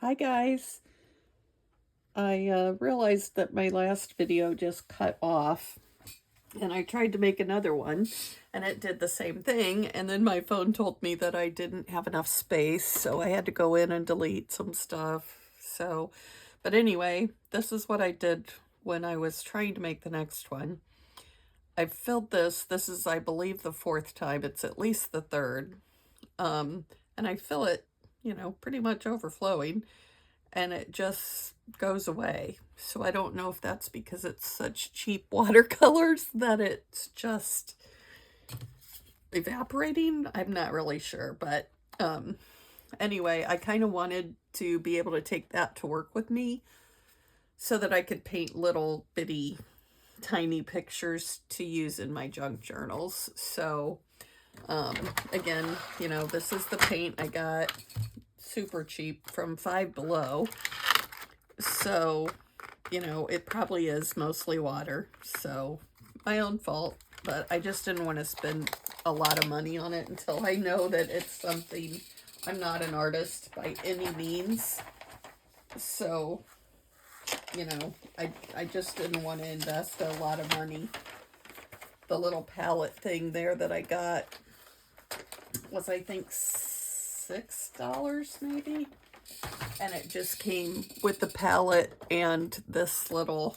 Hi guys. I realized that my last video just cut off and I tried to make another one and it did the same thing, and then my phone told me that I didn't have enough space, so I had to go in and delete some stuff. But anyway, this is what I did when I was trying to make the next one. I filled this. This is, I believe, the fourth time. It's at least the third. And I fill it, pretty much overflowing, and it just goes away. So I don't know if that's because it's such cheap watercolors that it's just evaporating. I'm not really sure, but anyway, I kind of wanted to be able to take that to work with me so that I could paint little bitty tiny pictures to use in my junk journals. So again, this is the paint I got super cheap from Five Below. So, it probably is mostly water. So, my own fault. But I just didn't want to spend a lot of money on it until I know that it's something. I'm not an artist by any means. So, I just didn't want to invest a lot of money. The little palette thing there that I got was, I think, $6 maybe. And it just came with the palette and this little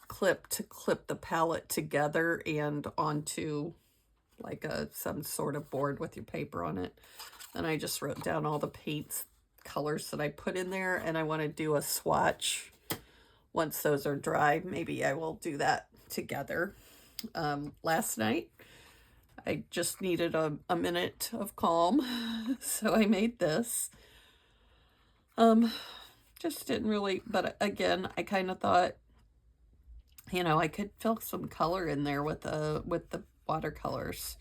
clip to clip the palette together and onto like some sort of board with your paper on it. And I just wrote down all the paints colors that I put in there, and I want to do a swatch once those are dry. Maybe I will do that together. Last night I just needed a minute of calm, so I made this. Just didn't really, but again, I kind of thought, I could fill some color in there with the watercolors,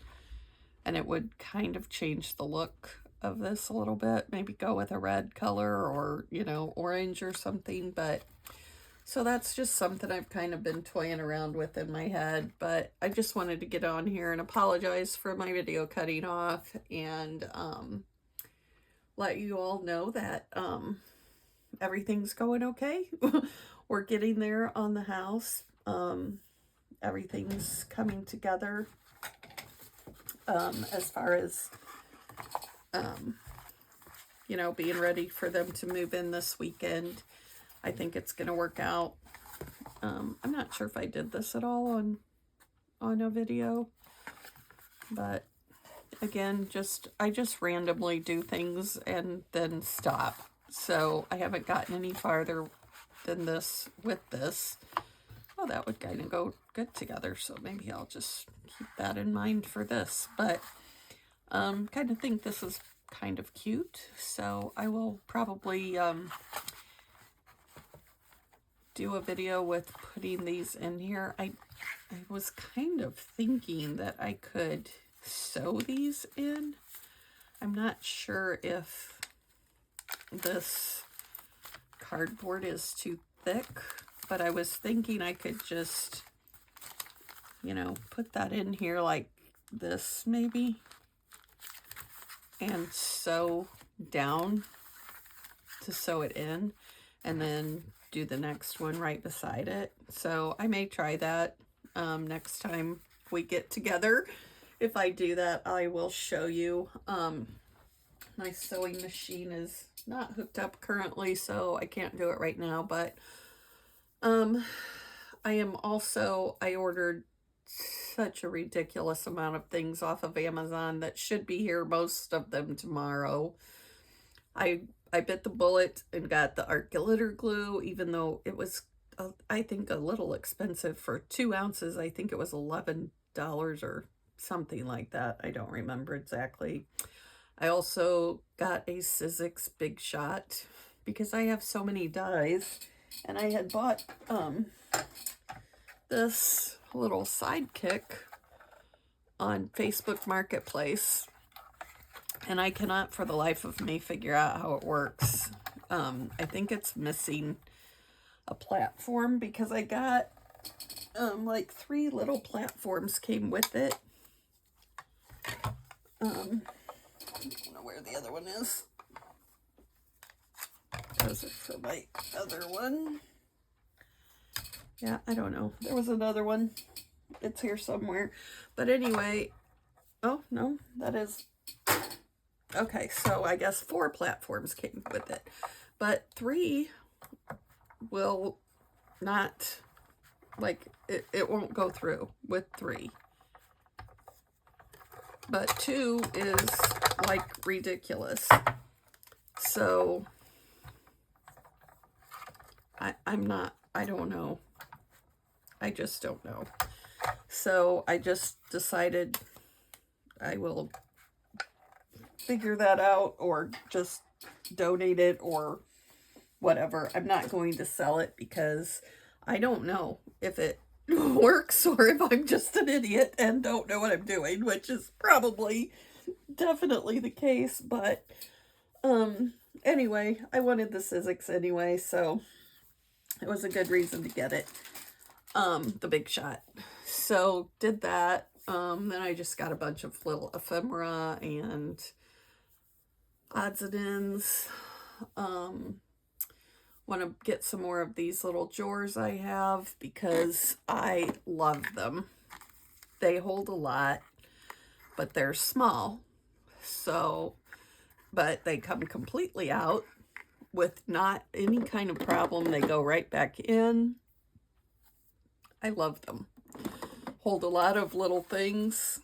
and it would kind of change the look of this a little bit. Maybe go with a red color or, orange or something. But so that's just something I've kind of been toying around with in my head. But I just wanted to get on here and apologize for my video cutting off, and let you all know that everything's going okay. We're getting there on the house. Everything's coming together as far as being ready for them to move in this weekend. I think it's gonna work out. I'm not sure if I did this at all on a video, but again, I just randomly do things and then stop. So I haven't gotten any farther than this with this. Oh, that would kind of go good together, so maybe I'll just keep that in mind for this. But kind of think this is kind of cute, so I will probably do a video with putting these in here. I was kind of thinking that I could sew these in. I'm not sure if this cardboard is too thick, but I was thinking I could just, put that in here like this maybe, and sew down to sew it in, and then do the next one right beside it. So I may try that next time we get together. If I do that, I will show you. My sewing machine is not hooked up currently, so I can't do it right now, but I ordered such a ridiculous amount of things off of Amazon that should be here, most of them tomorrow. I bit the bullet and got the art glitter glue, even though it was, I think, a little expensive for 2 ounces. I think it was $11 or something like that. I don't remember exactly. I also got a Sizzix Big Shot because I have so many dies, and I had bought this little Sidekick on Facebook Marketplace, and I cannot for the life of me figure out how it works. I think it's missing a platform because I got like 3 little platforms came with it. I don't know where the other one is. was it for my other one? Yeah, I don't know. There was another one. It's here somewhere. But anyway, oh, no, that is... Okay, so I guess 4 platforms came with it. But 3 will not, like, it won't go through with 3. But 2 is, like, ridiculous. So, I don't know. I just don't know. So, I just decided I will figure that out, or just donate it, or whatever. I'm not going to sell it because I don't know if it works or if I'm just an idiot and don't know what I'm doing, which is probably definitely the case. But anyway, I wanted the Sizzix anyway, so it was a good reason to get it. The Big Shot. So did that. Then I just got a bunch of little ephemera and odds and ends. Want to get some more of these little drawers I have because I love them. They hold a lot, but they're small. So, but they come completely out with not any kind of problem. They go right back in. I love them. Hold a lot of little things.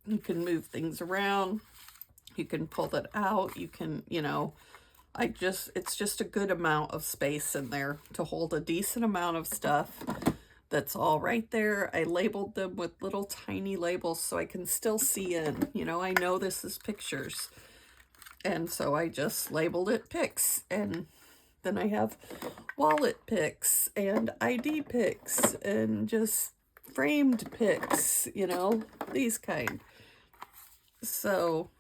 You can move things around. You can pull it out. You can, you know, it's just a good amount of space in there to hold a decent amount of stuff. That's all right there. I labeled them with little tiny labels so I can still see in. You know, I know this is pictures. And so I just labeled it pics. And then I have wallet pics and ID pics and just framed pics, you know, these kind. So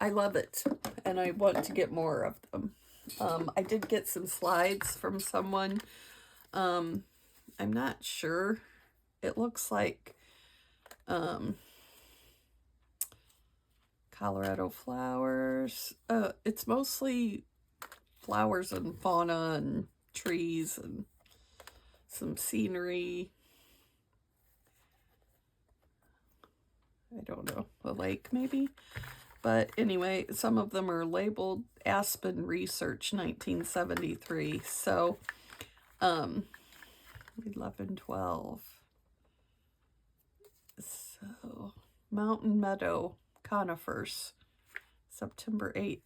I love it, and I want to get more of them. I did get some slides from someone. I'm not sure. It looks like Colorado flowers. It's mostly flowers and fauna and trees and some scenery. I don't know, a lake maybe? But anyway, some of them are labeled Aspen Research 1973. So, 1112. So, Mountain Meadow Conifers, September 8th.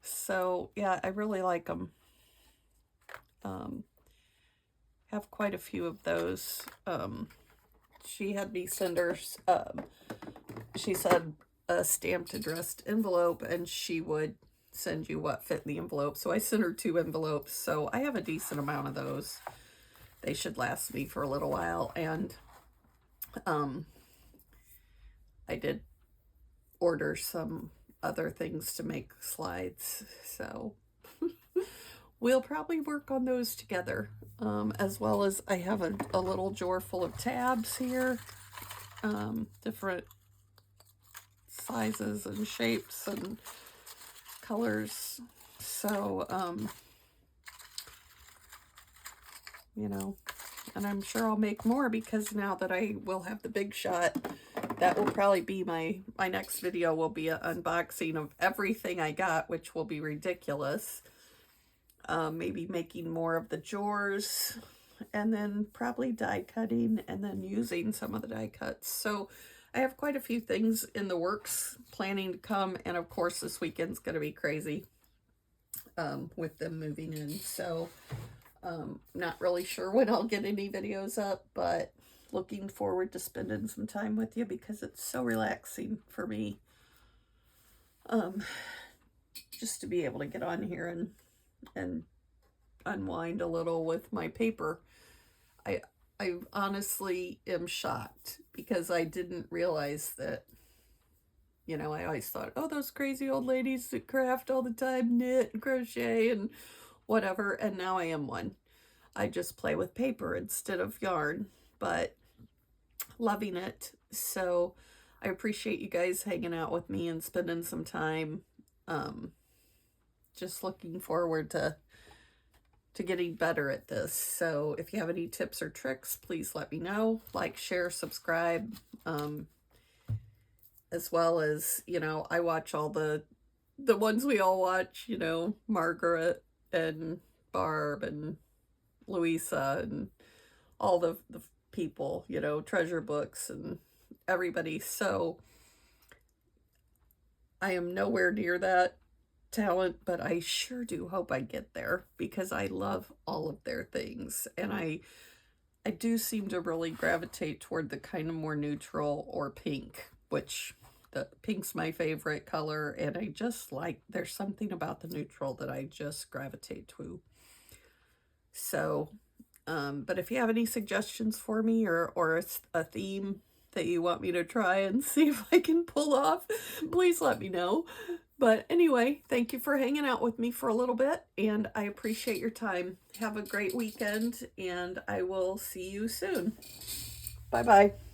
So, yeah, I really like them. Have quite a few of those. She had me send her, she said, a stamped addressed envelope, and she would send you what fit in the envelope. So I sent her 2 envelopes. So I have a decent amount of those. They should last me for a little while. And I did order some other things to make slides. So we'll probably work on those together. As well as I have a little drawer full of tabs here. Different sizes and shapes and colors. So, you know, and I'm sure I'll make more because now that I will have the Big Shot, that will probably be my next video will be an unboxing of everything I got, which will be ridiculous. Maybe making more of the drawers, and then probably die cutting, and then using some of the die cuts. So I have quite a few things in the works planning to come, and of course this weekend's going to be crazy with them moving in. So not really sure when I'll get any videos up, but looking forward to spending some time with you because it's so relaxing for me. Just to be able to get on here and unwind a little with my paper. I honestly am shocked because I didn't realize that, you know, I always thought, oh, those crazy old ladies that craft all the time, knit and crochet and whatever, and now I am one. I just play with paper instead of yarn, but loving it. So I appreciate you guys hanging out with me and spending some time just looking forward to getting better at this. So if you have any tips or tricks, please let me know. Like, share, subscribe, as well as, you know, I watch all the ones we all watch, you know, Margaret and Barb and Louisa and all the people, you know, Treasure Books and everybody. So I am nowhere near that talent, but I sure do hope I get there because I love all of their things. And I do seem to really gravitate toward the kind of more neutral or pink, which the pink's my favorite color, and I just like, there's something about the neutral that I just gravitate to. So, but if you have any suggestions for me or a theme that you want me to try and see if I can pull off, please let me know. But anyway, thank you for hanging out with me for a little bit, and I appreciate your time. Have a great weekend, and I will see you soon. Bye-bye.